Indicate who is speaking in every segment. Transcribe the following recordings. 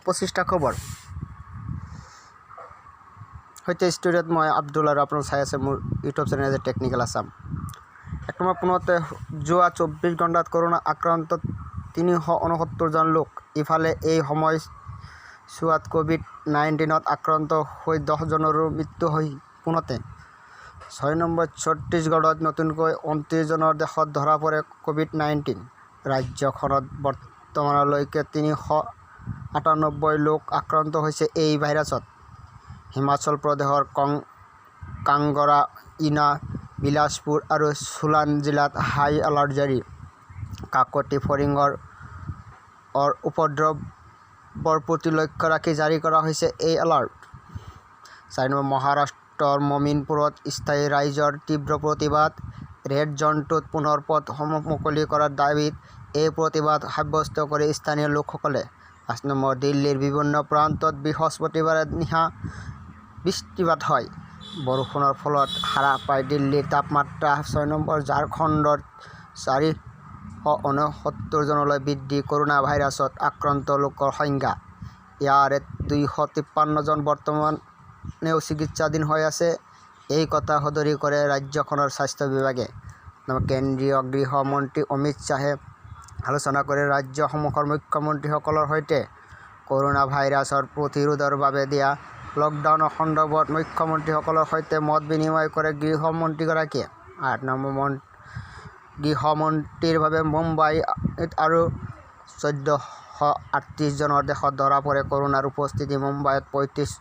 Speaker 1: 25টা খবৰ সৈতে ষ্টুডিঅ'ত মই আব্দুল আৰু আপোনালোক চাই আছে মোৰ ইউটিউব চেনেল যে টেকনিকেল আছাম। 1 নম্বৰ পুনতে যোৱা 24 ঘণ্টাত কৰোনা আক্ৰান্ত 369 জন লোক। ইফালে এই সময়ছোৱাত কোভিড-19ত আক্ৰান্ত হৈ 10 জনৰো মৃত্যু হৈ পুনতে 6 নম্বৰ ছত্তীশগড়ত নতুনকৈ 29 জনৰ দেশত ধৰা পৰে কোভিড-19। ৰাজ্যখনত বৰ্তমানলৈকে 398 লোক আক্ৰান্ত হৈছে এই ভাইৰাছত। হিমাচল প্ৰদেশৰ কাংগৰা, ইনা, বিলাসপুৰ আৰু সোলান জিলাত হাই এলাৰ্ট জাৰি। কাকতি ফৰিঙৰ উপদ্ৰৱৰ প্ৰতি লক্ষ্য ৰাখি জাৰি কৰা হৈছে এই এলাৰ্ট। 4 নম্বৰ মহাৰাষ্ট্ৰৰ মমিনপুৰত স্থায়ী ৰাইজৰ তীব্ৰ প্ৰতিবাদ। ৰেড জ'নটোত পুনৰ পথ মুকলি কৰাৰ দাবীত এই প্ৰতিবাদ সাব্যস্ত কৰে স্থানীয় লোকসকলে। 5 নম্বৰ দিল্লীৰ বিভিন্ন প্ৰান্তত বৃহস্পতিবাৰে নিশা বৃষ্টিপাত হয়। বৰষুণৰ ফলত হ্ৰাস পায় দিল্লীৰ তাপমাত্ৰা। 6 নম্বৰ ঝাৰখণ্ডত 469 জনলৈ বৃদ্ধি কৰোনা ভাইৰাছত আক্ৰান্ত লোকৰ সংখ্যা। ইয়াৰে 253 জন বৰ্তমানেও চিকিৎসাধীন হৈ আছে। এই কথা সদৰি কৰে ৰাজ্যখনৰ স্বাস্থ্য বিভাগে। কেন্দ্ৰীয় গৃহ মন্ত্ৰী অমিত শ্বাহে আলোচনা কৰে ৰাজ্যসমূহৰ মুখ্যমন্ত্ৰীসকলৰ সৈতে। কৰোনা ভাইৰাছৰ প্ৰতিৰোধৰ বাবে দিয়া লকডাউনৰ সন্দৰ্ভত মুখ্যমন্ত্ৰীসকলৰ সৈতে মত বিনিময় কৰে গৃহমন্ত্ৰীগৰাকীয়ে। 8 নম্বৰ গৃহমন্ত্ৰীৰ বাবে মুম্বাইত আৰু 1438 জনৰ দেশত ধৰা পৰে কৰোনাৰ উপস্থিতি। মুম্বাইত 35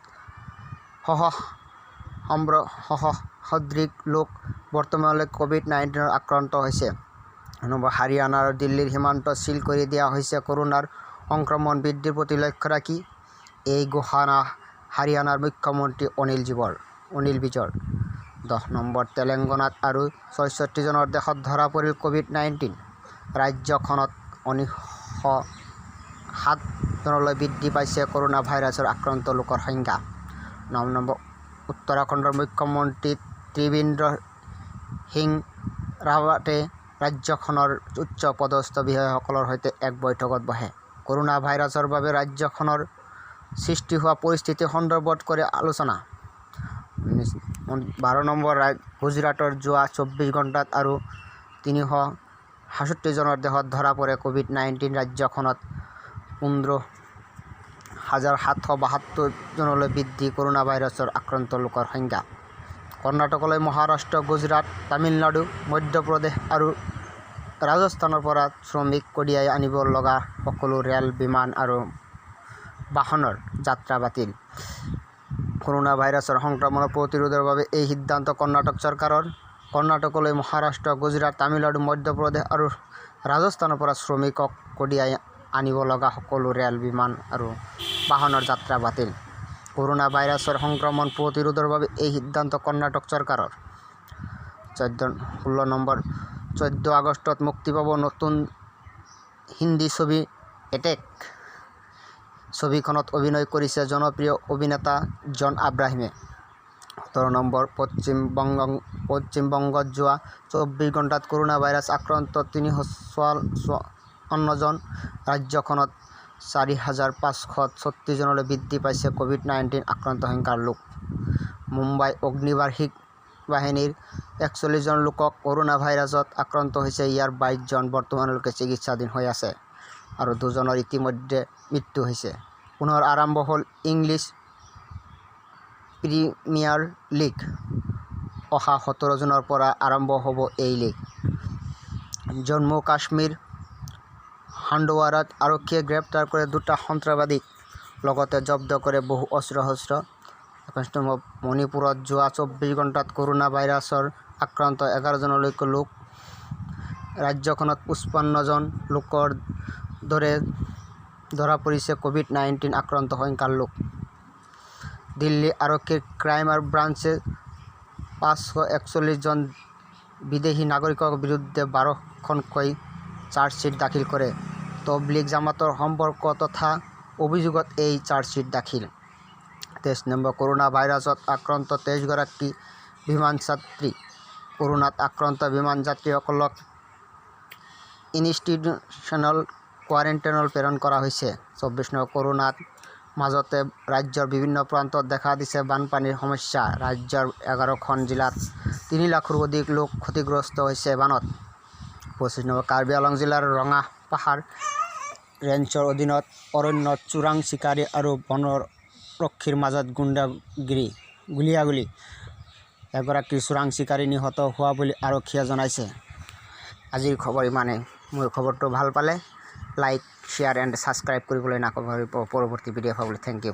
Speaker 1: সহস্ৰাধিক লোক বৰ্তমানলৈকে কোভিড-19ত আক্ৰান্ত হৈছে। 9 নম্বৰ হাৰিয়ানা আৰু দিল্লীৰ সীমান্ত চিল কৰি দিয়া হৈছে কৰোনাৰ সংক্ৰমণ বৃদ্ধিৰ প্ৰতি লক্ষ্য ৰাখি। এই ঘোষণা হাৰিয়ানাৰ মুখ্যমন্ত্ৰী অনিল বিজৰ। 10 নম্বৰ তেলেংগানাত আৰু 64 জনৰ দেশত ধৰা পৰিল কোভিড-19। ৰাজ্যখনত 907 জনলৈ বৃদ্ধি পাইছে কৰোনা ভাইৰাছৰ আক্ৰান্ত লোকৰ সংখ্যা। 9 নম্বৰ উত্তৰাখণ্ডৰ মুখ্যমন্ত্ৰী ত্ৰিবেন্দ্ৰ সিং ৰাৱাটে ৰাজ্যখনৰ উচ্চ পদস্থ বিষয়াসকলৰ সৈতে এক বৈঠকত বহে। কৰোনা ভাইৰাছৰ বাবে ৰাজ্যখনৰ সৃষ্টি হোৱা পৰিস্থিতি সন্দৰ্ভত কৰে আলোচনা। 12 নম্বৰ গুজৰাটৰ যোৱা 24 ঘণ্টাত আৰু 367 জনৰ দেহত ধৰা পৰে কোভিড-19। ৰাজ্যখনত 15,772 জনলৈ বৃদ্ধি কৰোনা ভাইৰাছৰ আক্ৰান্ত লোকৰ সংখ্যা। কৰ্ণাটকলৈ মহাৰাষ্ট্ৰ, গুজৰাট, তামিলনাডু, মধ্যপ্ৰদেশ আৰু ৰাজস্থানৰ পৰা শ্ৰমিক কঢ়িয়াই আনিব লগা সকলো ৰেল, বিমান আৰু বাহনৰ যাত্ৰা বাতিল। কৰোনা ভাইৰাছৰ সংক্ৰমণ প্ৰতিৰোধৰ বাবে এই সিদ্ধান্ত কৰ্ণাটক চৰকাৰৰ। কৰ্ণাটকলৈ মহাৰাষ্ট্ৰ, গুজৰাট, তামিলনাডু, মধ্যপ্ৰদেশ আৰু ৰাজস্থানৰ পৰা শ্ৰমিকক কঢ়িয়াই আনিব লগা সকলো ৰেল, বিমান আৰু বাহনৰ যাত্ৰা বাতিল। কৰোনা ভাইৰাছৰ সংক্ৰমণ প্ৰতিৰোধৰ বাবে এই সিদ্ধান্ত কৰ্ণাটক চৰকাৰৰ। 16 নম্বৰ 14 আগষ্টত মুক্তি পাব নতুন হিন্দী ছবি এটেক। ছবিখনত অভিনয় কৰিছে জনপ্ৰিয় অভিনেতা জন আব্ৰাহিমে। 17 নম্বৰ পশ্চিমবংগত যোৱা 24 ঘণ্টাত কৰোনা ভাইৰাছ আক্ৰান্ত 354 জন। ৰাজ্যখনত 4,536 জনলৈ বৃদ্ধি পাইছে কোভিড-19 আক্ৰান্ত সংখ্যাৰ লোক। মুম্বাই অগ্নিবাৰ্ষিক বাহিনীৰ 41 জন লোকক কৰোনা ভাইৰাছত আক্ৰান্ত হৈছে। ইয়াৰ 22 জন বৰ্তমানলৈকে চিকিৎসাধীন হৈ আছে আৰু 2 জনৰ ইতিমধ্যে মৃত্যু হৈছে। পুনৰ আৰম্ভ হ'ল ইংলিছ প্ৰিমিয়াৰ লীগ। অহা 17 জুনৰ পৰা আৰম্ভ হ'ব এই লীগ। জম্মু কাশ্মীৰ হাণ্ডৱাৰাত আৰক্ষীয়ে গ্ৰেপ্তাৰ কৰে 2টা সন্ত্ৰাসবাদীক, লগতে জব্দ কৰে বহু অস্ত্ৰ-শস্ত্ৰ। 21 নম্বৰ মণিপুৰত যোৱা 24 ঘণ্টাত কৰোনা ভাইৰাছৰ আক্ৰান্ত 11 জনলৈকে লোক। ৰাজ্যখনত 55 জন লোকৰ ধৰা পৰিছে কোভিড-19 আক্ৰান্ত সংখ্যাৰ লোক। দিল্লী আৰক্ষীৰ ক্ৰাইম ব্ৰাঞ্চে 541 জন বিদেশী নাগৰিকৰ বিৰুদ্ধে 12খনকৈ চাৰ্জশ্বীট দাখিল কৰে। তবলিগ জামাতৰ সম্পৰ্ক থকা অভিযোগত এই চাৰ্জশ্বীট দাখিল। 23 নম্বৰ কৰোনা ভাইৰাছত আক্ৰান্ত 23 গৰাকী বিমান যাত্ৰী। কৰোনাত আক্ৰান্ত বিমান যাত্ৰীসকলক ইনষ্টিটিউশ্যনেল কোৱাৰেণ্টাইনত প্ৰেৰণ কৰা হৈছে। 24 নং কৰোনাৰ মাজতে ৰাজ্যৰ বিভিন্ন প্ৰান্তত দেখা দিছে বানপানীৰ সমস্যা। ৰাজ্যৰ 11খন জিলাত 3 লাখৰো অধিক লোক ক্ষতিগ্ৰস্ত হৈছে বানত। 25 নং কাৰ্বি আংলং জিলাৰ ৰঙাপাহাৰ ৰেঞ্জৰ অধীনত অৰণ্যত চোৰাং চিকাৰী আৰু বনৰক্ষীৰ মাজত গুলীয়াগুলি। এগৰাকী চোৰাং চিকাৰী নিহত হোৱা বুলি আৰক্ষীয়ে জনাইছে। আজিৰ খবৰ ইমানেই। মোৰ খবৰটো ভাল পালে লাইক, শ্বেয়াৰ এণ্ড ছাবস্ক্ৰাইব কৰিবলৈ নাপাহৰিব। পৰৱৰ্তী ভিডিঅ' পাবলৈ থেংক ইউ।